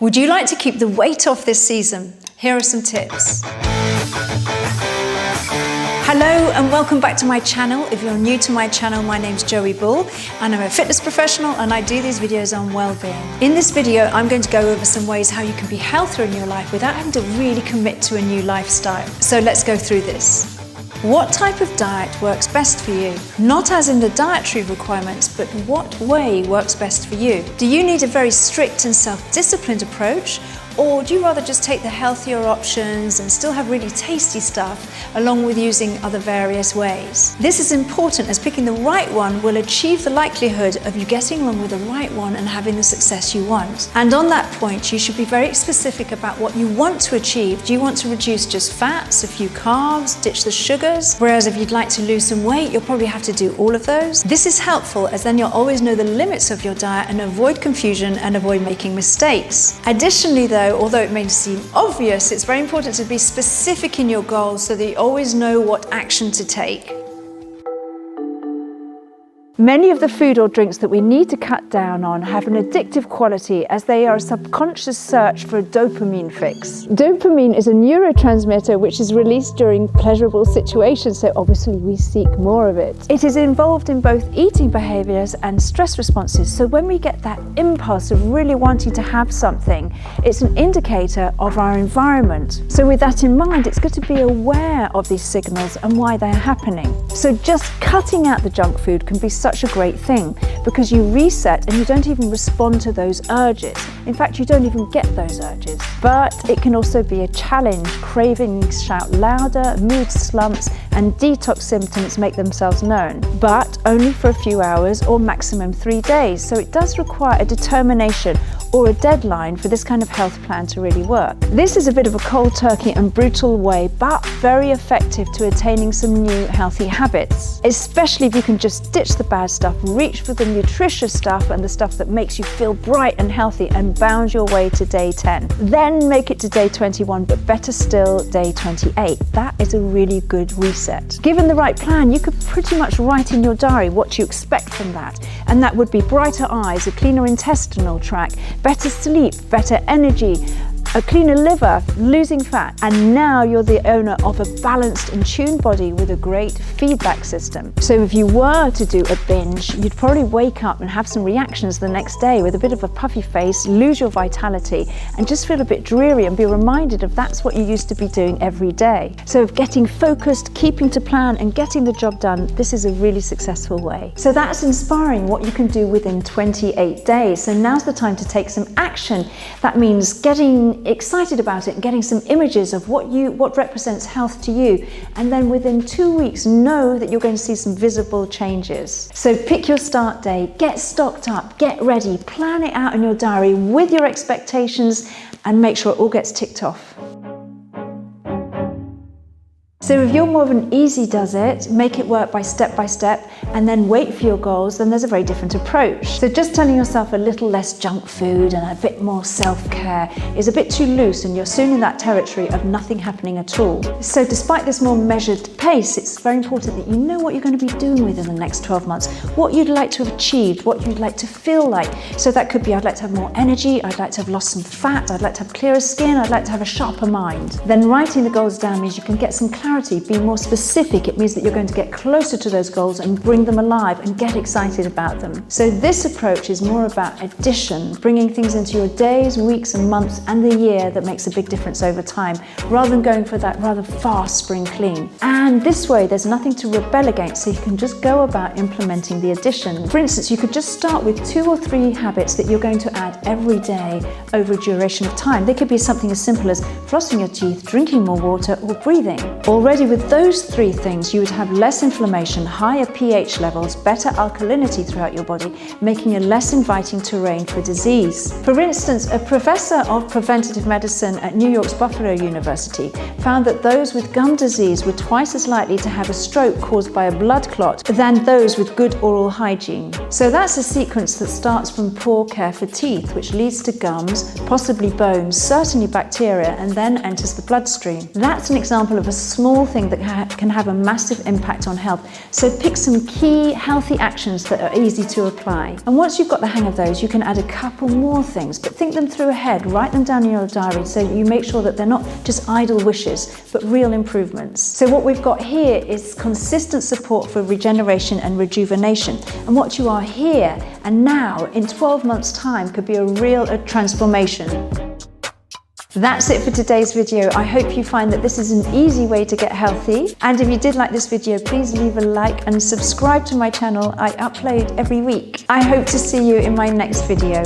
Would you like to keep the weight off this season? Here are some tips. Hello and welcome back to my channel. If you're new to my channel, my name's Joey Bull and I'm a fitness professional and I do these videos on well-being. In this video, I'm going to go over some ways how you can be healthier in your life without having to really commit to a new lifestyle. So let's go through this. What type of diet works best for you? Not as in the dietary requirements, but what way works best for you? Do you need a very strict and self-disciplined approach? Or do you rather just take the healthier options and still have really tasty stuff along with using other various ways? This is important as picking the right one will achieve the likelihood of you getting along with the right one and having the success you want. And on that point, you should be very specific about what you want to achieve. Do you want to reduce just fats, a few carbs, ditch the sugars? Whereas if you'd like to lose some weight, you'll probably have to do all of those. This is helpful as then you'll always know the limits of your diet and avoid confusion and avoid making mistakes. Additionally though, although it may seem obvious, it's very important to be specific in your goals so that you always know what action to take. Many of the food or drinks that we need to cut down on have an addictive quality as they are a subconscious search for a dopamine fix. Dopamine is a neurotransmitter which is released during pleasurable situations, so obviously we seek more of it. It is involved in both eating behaviors and stress responses, so when we get that impulse of really wanting to have something, it's an indicator of our environment. So with that in mind, it's good to be aware of these signals and why they're happening. So just cutting out the junk food can be such a great thing because you reset and you don't even respond to those urges. In fact, you don't even get those urges. But it can also be a challenge. Cravings shout louder, mood slumps and detox symptoms make themselves known, but only for a few hours or maximum 3 days. So it does require a determination or a deadline for this kind of health plan to really work. This is a bit of a cold turkey and brutal way, but very effective to attaining some new healthy habits, especially if you can just ditch the bad stuff, reach for the nutritious stuff and the stuff that makes you feel bright and healthy and bound your way to day 10. Then make it to day 21, but better still, day 28. That is a really good reset. Given the right plan, you could pretty much write in your diary what you expect from that. And that would be brighter eyes, a cleaner intestinal tract, better sleep, better energy, a cleaner liver, losing fat, and now you're the owner of a balanced and tuned body with a great feedback system. So if you were to do a binge, you'd probably wake up and have some reactions the next day with a bit of a puffy face, lose your vitality, and just feel a bit dreary and be reminded of that's what you used to be doing every day. So of getting focused, keeping to plan, and getting the job done, this is a really successful way. So that's inspiring what you can do within 28 days. So now's the time to take some action. That means getting excited about it and getting some images of what represents health to you, and then within 2 weeks know that you're going to see some visible changes. So pick your start day, get stocked up, get ready, plan it out in your diary with your expectations and make sure it all gets ticked off. So if you're more of an easy does it, make it work by step, and then wait for your goals, then there's a very different approach. So just telling yourself a little less junk food and a bit more self-care is a bit too loose and you're soon in that territory of nothing happening at all. So despite this more measured pace, it's very important that you know what you're going to be doing within the next 12 months, what you'd like to have achieved, what you'd like to feel like. So that could be, I'd like to have more energy, I'd like to have lost some fat, I'd like to have clearer skin, I'd like to have a sharper mind. Then writing the goals down means you can get some clarity. Be more specific. It means that you're going to get closer to those goals and bring them alive and get excited about them. So this approach is more about addition, bringing things into your days, weeks and months and the year that makes a big difference over time, rather than going for that rather fast spring clean. And this way there's nothing to rebel against, so you can just go about implementing the addition. For instance, you could just start with 2 or 3 habits that you're going to add every day over a duration of time. They could be something as simple as flossing your teeth, drinking more water or breathing. Already with those 3 things, you would have less inflammation, higher pH levels, better alkalinity throughout your body, making a less inviting terrain for disease. For instance, a professor of preventative medicine at New York's Buffalo University found that those with gum disease were twice as likely to have a stroke caused by a blood clot than those with good oral hygiene. So that's a sequence that starts from poor care for teeth, which leads to gums, possibly bones, certainly bacteria, and then enters the bloodstream. That's an example of a small small thing that can have a massive impact on health. So pick some key healthy actions that are easy to apply. And once you've got the hang of those, you can add a couple more things, but think them through ahead, write them down in your diary so you make sure that they're not just idle wishes, but real improvements. So what we've got here is consistent support for regeneration and rejuvenation. And what you are here and now in 12 months' time could be a real transformation. That's it for today's video. I hope you find that this is an easy way to get healthy. And if you did like this video, please leave a like and subscribe to my channel. I upload every week. I hope to see you in my next video.